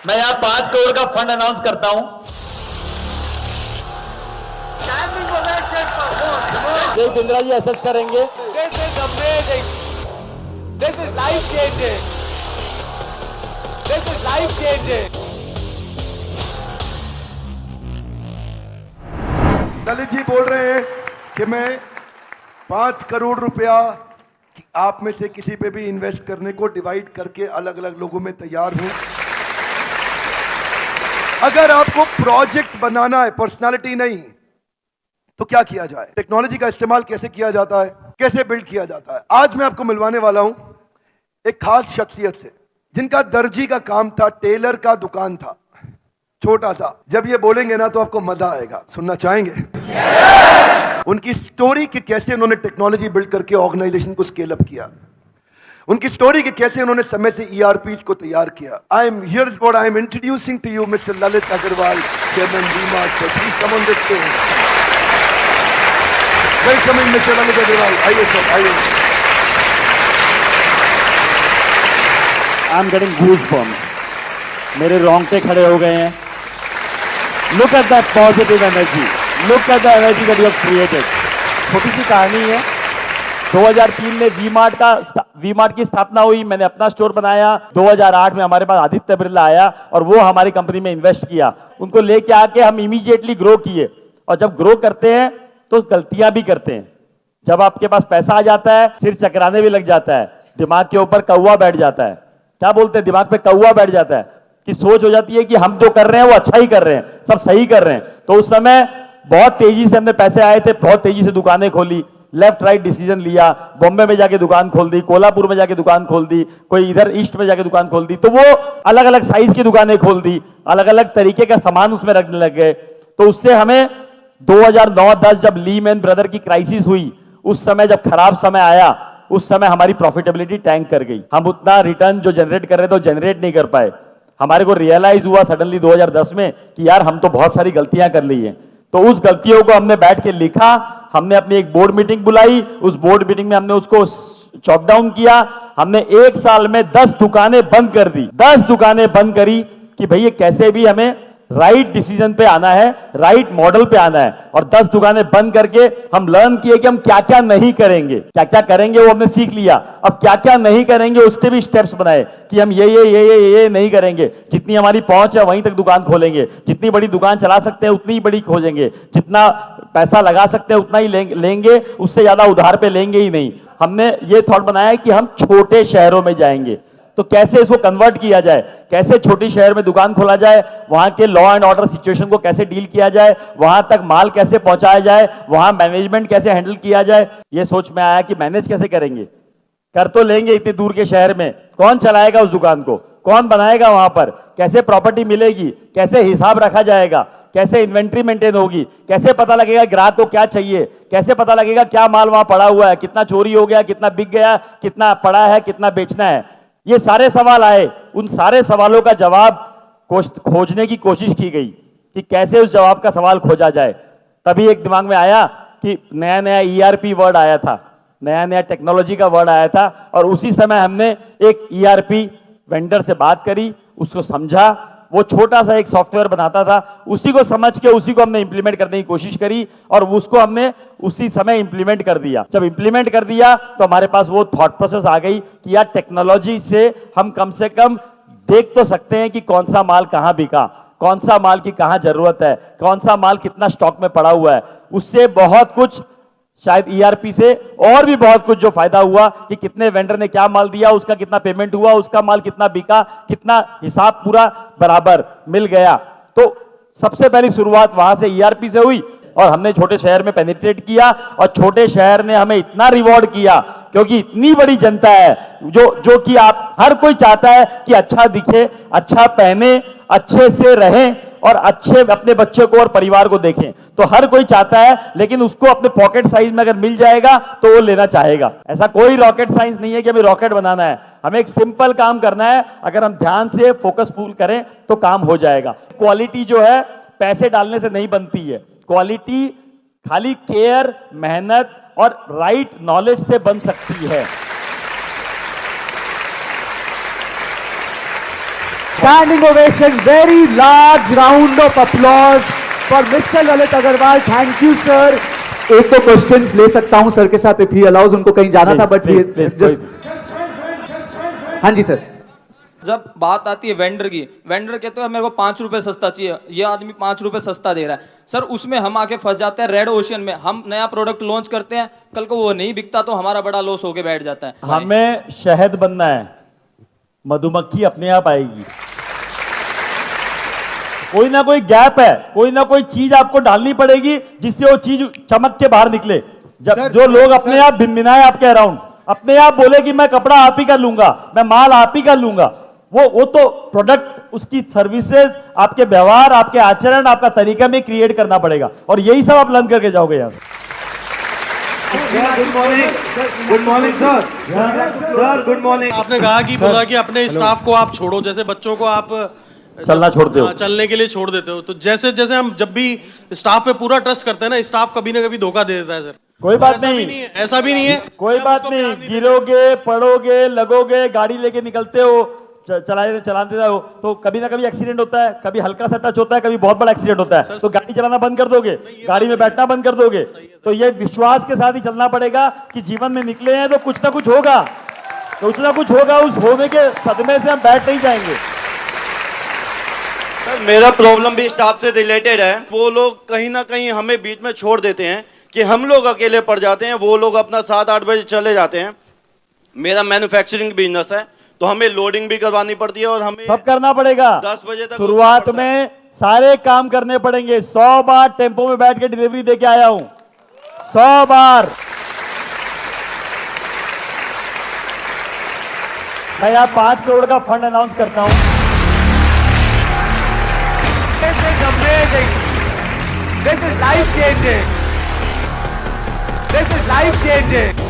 मैं यहाँ 5 करोड़ का फंड अनाउंस करता हूँ। देख इंदिरा जी असेस करेंगे। This is amazing. This is life changing. This is life changing. Lalit ji बोल रहे हैं कि मैं 5 करोड़ रुपया आप में से किसी पे भी इन्वेस्ट करने को डिवाइड करके अलग अलग लोगों में तैयार हूं। अगर आपको प्रोजेक्ट बनाना है, पर्सनालिटी नहीं, तो क्या किया जाए, टेक्नोलॉजी का इस्तेमाल कैसे किया जाता है, कैसे बिल्ड किया जाता है। आज मैं आपको मिलवाने वाला हूं एक खास शख्सियत से जिनका दर्जी का काम था, टेलर का दुकान था, छोटा सा। जब ये बोलेंगे ना तो आपको मजा आएगा। सुनना चाहेंगे? उनकी स्टोरी कि कैसे उन्होंने टेक्नोलॉजी बिल्ड करके ऑर्गेनाइजेशन को स्केल अप किया, उनकी स्टोरी कि कैसे उन्होंने समय से ईआरपीस को तैयार किया। I am here what I am introducing to you mister Lalit Agarwal, chairman V-Mart. Please come on the stage. Welcome mister Lalit Agarwal. आइए सर, आइए। आई एम गेटिंग गूज़बम्प्स, मेरे रोंगटे खड़े हो गए हैं। Look at that positive energy, look at the energy that you have created. छोटी सी कहानी है। 2003 में वी-मार्ट की स्थापना हुई, मैंने अपना स्टोर बनाया। 2008 में हमारे पास आदित्य बिरला आया और वो हमारी कंपनी में इन्वेस्ट किया। उनको लेके आके हम इमीडिएटली ग्रो किए। और जब ग्रो करते हैं तो गलतियां भी करते हैं। जब आपके पास पैसा आ जाता है, सिर चकराने भी लग जाता है, दिमाग के ऊपर कौवा बैठ जाता है। क्या बोलते हैं, दिमाग पे कौवा बैठ जाता है कि सोच हो जाती है कि हम जो कर रहे हैं वो अच्छा ही कर रहे हैं, सब सही कर रहे हैं। तो उस समय बहुत तेजी से हमने पैसे आए थे, बहुत तेजी से दुकानें खोली, लेफ्ट राइट डिसीजन लिया। बॉम्बे में जाके दुकान खोल दी, कोल्हापुर में जाके दुकान खोल दी, कोई इधर ईस्ट में जाके दुकान खोल दी। तो वो अलग अलग साइज की दुकानें खोल दी, अलग अलग तरीके का सामान उसमें रखने लग गए। तो उससे हमें 2009-10 जब लीमैन ब्रदर की क्राइसिस हुई, उस समय जब खराब समय आया, उस समय हमारी प्रॉफिटेबिलिटी टैंक कर गई। हम उतना रिटर्न जो जनरेट कर रहे थे वो जनरेट नहीं कर पाए। हमारे को रियलाइज हुआ सडनली 2010 में कि यार हम तो बहुत सारी गलतियां कर ली हैं। तो उस गलतियों को हमने बैठ के लिखा, हमने अपनी एक बोर्ड मीटिंग बुलाई। उस बोर्ड मीटिंग में हमने उसको चॉक डाउन किया। हमने 1 साल में 10 दुकानें बंद कर दी, 10 दुकानें बंद करी कि भैया कैसे भी हमें राइट डिसीजन पे आना है, राइट मॉडल पे आना है। और 10 दुकानें बंद करके हम लर्न किए कि हम क्या क्या नहीं करेंगे, क्या क्या करेंगे वो हमने सीख लिया। अब क्या क्या नहीं करेंगे उसके भी स्टेप्स बनाए कि हम ये नहीं करेंगे। जितनी हमारी पहुंच है वहीं तक दुकान खोलेंगे, जितनी बड़ी दुकान चला सकते हैं उतनी ही बड़ी खोजेंगे, जितना पैसा लगा सकते हैं उतना ही लेंगे, उससे ज्यादा उधार पे लेंगे ही नहीं। हमने ये थॉट बनाया कि हम छोटे शहरों में जाएंगे, तो कैसे इसको कन्वर्ट किया जाए, कैसे छोटी शहर में दुकान खोला जाए, वहां के लॉ एंड ऑर्डर सिचुएशन को कैसे डील किया जाए, वहां तक माल कैसे पहुंचाया जाए, वहां मैनेजमेंट कैसे हैंडल किया जाए। ये सोच में आया कि मैनेज कैसे करेंगे, कर तो लेंगे इतनी दूर के शहर में, कौन चलाएगा उस दुकान को, कौन बनाएगा वहां पर, कैसे प्रॉपर्टी मिलेगी, कैसे हिसाब रखा जाएगा, कैसे इन्वेंट्री मेंटेन होगी, कैसे पता लगेगा ग्राहक को क्या चाहिए, कैसे पता लगेगा क्या माल वहां पड़ा हुआ है, कितना चोरी हो गया, कितना बिक गया, कितना पड़ा है, कितना बेचना है। ये सारे सवाल आए। उन सारे सवालों का जवाब खोजने की कोशिश की गई कि कैसे उस जवाब का सवाल खोजा जाए। तभी एक दिमाग में आया कि नया नया ईआरपी वर्ड आया था, नया नया टेक्नोलॉजी का वर्ड आया था। और उसी समय हमने एक ईआरपी वेंडर से बात करी, उसको समझा। वो छोटा सा एक सॉफ्टवेयर बनाता था, उसी को समझ के उसी को हमने इंप्लीमेंट करने की कोशिश करी और उसको हमने उसी समय इंप्लीमेंट कर दिया। जब इंप्लीमेंट कर दिया तो हमारे पास वो थॉट प्रोसेस आ गई कि यार टेक्नोलॉजी से हम कम से कम देख तो सकते हैं कि कौन सा माल कहां बिका, कौन सा माल की कहां जरूरत है, कौन सा माल कितना स्टॉक में पड़ा हुआ है। उससे बहुत कुछ, शायद ईआरपी से और भी बहुत कुछ जो फायदा हुआ कि कितने वेंडर ने क्या माल दिया, उसका कितना पेमेंट हुआ, उसका माल कितना बिका, कितना हिसाब पूरा बराबर मिल गया। तो सबसे पहली शुरुआत वहां से ईआरपी से हुई और हमने छोटे शहर में पेनिट्रेट किया और छोटे शहर ने हमें इतना रिवॉर्ड किया क्योंकि इतनी बड़ी जनता है जो कि आप हर कोई चाहता है कि अच्छा दिखे, अच्छा पहने, अच्छे से रहें और अच्छे अपने बच्चे को और परिवार को देखें। तो हर कोई चाहता है, लेकिन उसको अपने पॉकेट साइज में अगर मिल जाएगा तो वो लेना चाहेगा। ऐसा कोई रॉकेट साइंस नहीं है कि हमें रॉकेट बनाना है, हमें एक सिंपल काम करना है। अगर हम ध्यान से फोकसफुल करें तो काम हो जाएगा। क्वालिटी जो है पैसे डालने से नहीं बनती है, क्वालिटी खाली केयर, मेहनत और राइट नॉलेज से बन सकती है। Standing ovation, very large round of applause for Mr. Lalit Agarwal. Thank you, sir. एक तो क्वेश्चंस ले सकता हूं सर के साथ इफ ही अलाउज, उनको कहीं जाना था बट जस्ट हाँ जी सर। जब बात आती है वेंडर की, वेंडर कहते हैं मेरे को 5 रुपए सस्ता चाहिए, ये आदमी 5 रुपए सस्ता दे रहा है सर, उसमें हम आके फंस जाते हैं रेड ओशियन में। हम नया प्रोडक्ट लॉन्च करते हैं, कल को वो नहीं बिकता तो हमारा बड़ा लॉस होके बैठ जाता है। हमें शहद बनना है, मधुमक्खी अपने आप आएगी। कोई ना कोई गैप है, कोई ना कोई चीज आपको डालनी पड़ेगी जिससे वो चीज चमक के बाहर निकले। जब जो लोग अपने आप भिनभिनाए आपके अराउंड, अपने आप बोले कि मैं कपड़ा आप ही का लूंगा, मैं माल आप ही का लूंगा, वो तो प्रोडक्ट, उसकी सर्विसेज, आपके व्यवहार, आपके आचरण, आपका तरीका में क्रिएट करना पड़ेगा और यही सब आप लर्न करके जाओगे यहाँ से। Good morning sir. Sir good morning. आपने कहा कि बोला कि अपने स्टाफ को आप छोड़ो, जैसे बच्चों को आप चलना छोड़ते हो, चलने के लिए छोड़ देते हो, तो जैसे जैसे हम जब भी स्टाफ पे पूरा ट्रस्ट करते हैं ना, स्टाफ कभी ना कभी धोखा दे देता है सर। कोई बात ऐसा नहीं, भी नहीं है, ऐसा भी नहीं है, कोई बात नहीं, गिरोगे, पड़ोगे, लगोगे, गाड़ी लेके निकलते हो, चलाते हो तो कभी ना कभी एक्सीडेंट होता है, कभी हल्का सा टच होता है, कभी बहुत बड़ा एक्सीडेंट होता है, तो गाड़ी चलाना बंद कर दोगे, गाड़ी में बैठना बंद कर दोगे। तो ये विश्वास के साथ ही चलना पड़ेगा कि जीवन में निकले हैं तो कुछ ना कुछ होगा, कुछ ना कुछ होगा, उस होने के सदमे से हम बैठ नहीं जाएंगे। सर मेरा प्रॉब्लम भी स्टाफ से रिलेटेड है। वो लोग कहीं ना कहीं हमें बीच में छोड़ देते हैं कि हम लोग अकेले पड़ जाते हैं, वो लोग अपना 7-8 बजे चले जाते हैं। मेरा मैन्युफैक्चरिंग बिजनेस है तो हमें लोडिंग भी करवानी पड़ती है और हमें सब करना पड़ेगा। 10 बजे तक शुरुआत में सारे काम करने पड़ेंगे। 100 बार टेम्पो में बैठ के डिलीवरी देके आया हूं, 100 बार। मैं यहाँ 5 करोड़ का फंड अनाउंस करता हूं। This is amazing. This is life changing. This is life changing.